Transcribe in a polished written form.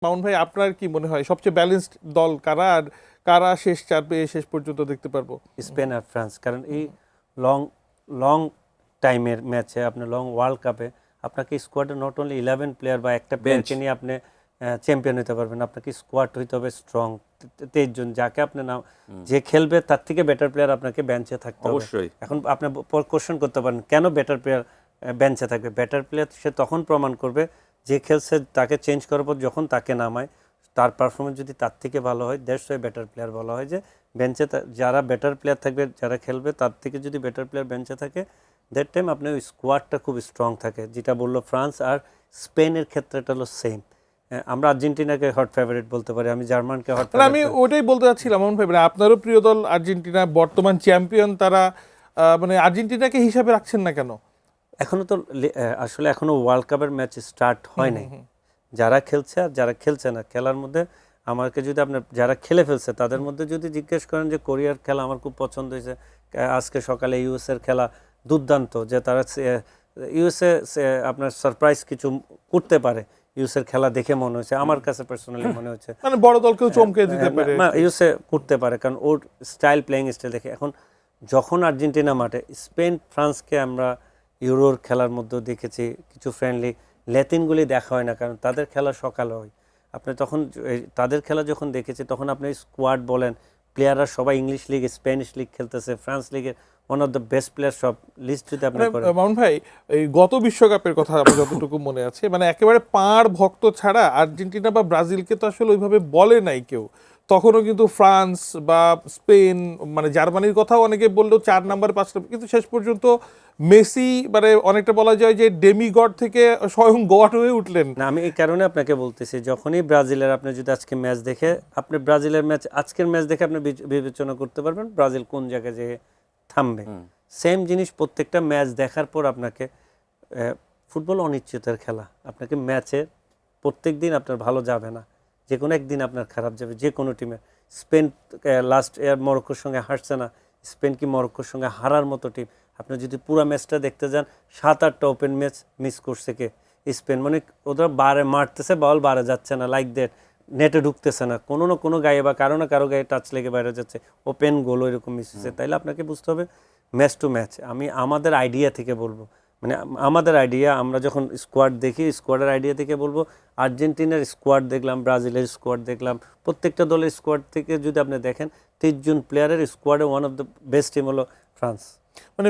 মামুন ভাই, আপনার কি মনে হয় সবচেয়ে ব্যালেন্সড দল কারা, আর কারা শেষ চার পেয়ে শেষ পর্যন্ত দেখতে পারবো? স্পেন আর ফ্রান্স। কারণ এই লং লং টাইমের ম্যাচে আপনার লং ওয়ার্ল্ড কাপে আপনাকে স্কোয়াডে নট অনলি 11 প্লেয়ার বা একটা প্লেয়ারকে নিয়ে আপনি চ্যাম্পিয়ন হতে পারবেন। আপনাকে স্কোয়াড হইতে হবে স্ট্রং, 23 জন, যাকে আপনি নাম যে খেলবে তার থেকে বেটার প্লেয়ার আপনাকে বেঞ্চে থাকতে হবে। অবশ্যই। এখন আপনি কোশ্চেন করতে পারেন কেন বেটার প্লেয়ার বেঞ্চে থাকবে। বেটার প্লেয়ার সে তখন প্রমাণ করবে যে খেলছে তাকে চেঞ্জ করার পর যখন তাকে নামায় তার পারফরমেন্স যদি তার থেকে ভালো হয়, দ্যাটস ওয়াই বেটার প্লেয়ার বলা হয়। যে বেঞ্চে যারা বেটার প্লেয়ার থাকবে, যারা খেলবে তার থেকে যদি বেটার প্লেয়ার বেঞ্চে থাকে, দ্যাট টাইম আপনার ওই স্কোয়াডটা খুব স্ট্রং থাকে। যেটা বললো ফ্রান্স আর স্পেনের ক্ষেত্রে এটা হলো সেম। আমরা আর্জেন্টিনাকে হট ফেভারিট বলতে পারি, আমি জার্মানকে হট মানে আমি ওটাই বলতে চাচ্ছিলাম মামুন ভাই, মানে আপনারও প্রিয় দল আর্জেন্টিনা, বর্তমান চ্যাম্পিয়ন তারা, মানে আর্জেন্টিনাকে হিসাবে রাখছেন না কেন? এখনো তো আসলে এখনো ওয়ার্ল্ড কাপের ম্যাচ স্টার্ট হয় নাই। যারা খেলছে আর যারা খেলছে না, খেলার মধ্যে আমাকে যদি আপনার যারা খেলে ফেলছে তাদের মধ্যে যদি জিজ্ঞেস করেন যে কোরিয়ার খেলা আমার খুব পছন্দ হয়েছে, আজকে সকালে ইউএসের খেলা দুর্দান্ত, যে তারা ইউএসএ আপনার সারপ্রাইজ কিছু করতে পারে, ইউএসএর খেলা দেখে মনে হয়েছে, আমার কাছে পার্সোনালি মনে হচ্ছে মানে বড় দলকেও চমকে দিতে পারে। ইউএসএ করতে পারে, কারণ ওর স্টাইল, প্লেয়িং স্টাইল দেখে। এখন যখন আর্জেন্টিনা মাঠে, স্পেন ফ্রান্সকে আমরা ইউরোর খেলার মধ্যেও দেখেছি, কিছু ফ্রেন্ডলি ল্যাতিনগুলি দেখা হয় না, কারণ তাদের খেলা সকালে হয়। আপনি তখন তাদের খেলা যখন দেখেছি তখন আপনি স্কোয়াড বলেন, প্লেয়াররা সবাই ইংলিশ লিগ, স্প্যানিশ লিগ খেলতেছে, ফ্রান্স লিগের one of the best player সব লিস্ট যদি আপনি করেন। মামুন ভাই, এই গত বিশ্বকাপের কথা আমার যতটুকু মনে আছে, মানে একেবারে পাঁড় ভক্ত ছাড়া আর্জেন্টিনা বা ব্রাজিলকে তো আসলে ওইভাবে বলে নাই কেউ। তখনও কিন্তু ফ্রান্স বা স্পেন, মানে জার্মানির কথাও অনেকে বললেও 4 নাম্বার 5 নাম্বার, কিন্তু শেষ পর্যন্ত মেসি মানে অনেকটা বলা যায় যে ডেমিগড থেকে স্বয়ং গড হয়ে উঠলেন। না, আমি এই কারণে আপনাকে বলতেছি, যখনই ব্রাজিলের আপনি যদি আজকে ম্যাচ দেখে, আপনি ব্রাজিলের ম্যাচ আজকের ম্যাচ দেখে আপনি বিবেচনা করতে পারবেন ব্রাজিল কোন জায়গায় যেয়ে থামবে। সেম জিনিস প্রত্যেকটা ম্যাচ দেখার পর আপনাকে, ফুটবল অনিশ্চিতের খেলা, আপনাকে ম্যাচে প্রত্যেক দিন আপনার ভালো যাবে না, যে কোনো একদিন আপনার খারাপ যাবে যে কোনো টিমের। স্পেন লাস্ট ইয়ার মরক্কোর সঙ্গে হারছে না, স্পেন কি মরক্কোর সঙ্গে হারার মতো টিম? আপনি যদি পুরো ম্যাচটা দেখতে যান, 7-8টা ওপেন ম্যাচ মিস করছে কে? স্পেন। মানে ওরা বারে মারতেছে, বল বারে যাচ্ছে না, লাইক দ্যাট, নেটে ঢুকতেছে না, কোনো না কোনো গায়ে বা কারো না কারো গায়ে টাচ লেগে বাইরে যাচ্ছে, ওপেন গোলও এরকম মিস হচ্ছে। তাইলে আপনাকে বুঝতে হবে ম্যাচ টু ম্যাচ। আমি আমাদের আইডিয়া থেকে বলবো, মানে আমাদের আইডিয়া, আমরা যখন স্কোয়াড দেখি স্কোয়াডের আইডিয়া থেকে বলবো, আর্জেন্টিনার স্কোয়াড দেখলাম, ব্রাজিলের স্কোয়াড দেখলাম, প্রত্যেকটা দলের স্কোয়াড থেকে যদি আপনি দেখেন 30 জন প্লেয়ারের স্কোয়াডে one of the best team হলো ফ্রান্স। মানে